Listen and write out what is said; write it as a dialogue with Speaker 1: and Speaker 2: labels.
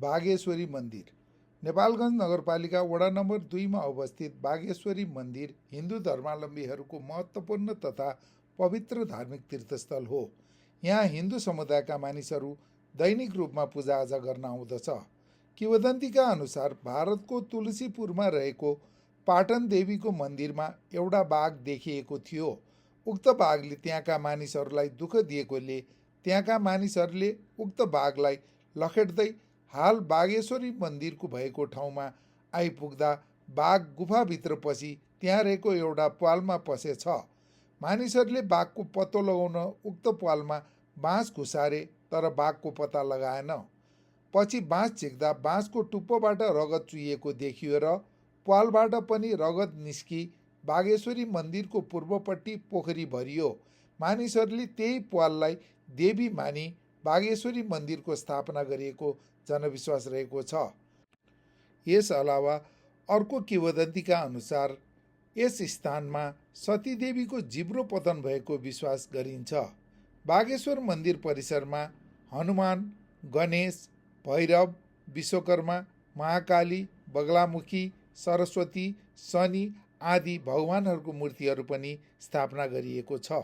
Speaker 1: बागेश्वरी मन्दिर। नेपालगञ्ज नगरपालिका वडा नम्बर 2 मा अवस्थित बागेश्वरी मन्दिर हिन्दू धर्मावलम्बीहरूको महत्त्वपूर्ण तथा पवित्र धार्मिक तीर्थस्थल हो। यहाँ हिन्दू समुदायका मानिसहरू दैनिक रूपमा पूजाआजा गर्न आउँदछ। किंवदन्तीका अनुसार भारतको तुलसीपुरमा रहेको पाटन देवीको मन्दिरमा एउटा बाघ देखिएको थियो। उक्त बाघले त्यहाँका मानिसहरूलाई दुःख दिएकोले त्यहाँका मानिसहरूले उक्त बाघलाई लखेट्दै हाल बागेश्वरी मन्दिरको भएको ठाउँमा आइपुग्दा बाघ गुफाभित्र पसी त्यहाँ रहेको एउटा प्वालमा पसेछ। मानिसहरूले बाघको पत्तो लगाउन उक्त प्वालमा बाँस घुसारे तर बाघको पत्ता लगाएन। पछि बाँस झिक्दा बाँसको टुप्पोबाट रगत चुहिएको देखियो र प्वालबाट पनि रगत निस्की बागेश्वरी मन्दिरको पूर्वपट्टि पोखरी भरियो। मानिसहरूले त्यही प्वाललाई देवी मानी बागेश्वरी मन्दिरको स्थापना गरिएको जनविश्वास रहेको छ। यस अलावा अर्को किंवदन्तीका अनुसार यस स्थानमा सतीदेवीको जिब्रो पतन भएको विश्वास गरिन्छ। बागेश्वर मन्दिर परिसरमा हनुमान, गणेश, भैरव, विश्वकर्मा, महाकाली, बगलामुखी, सरस्वती, शनि आदि भगवानहरूको मूर्तिहरू पनि स्थापना गरिएको छ।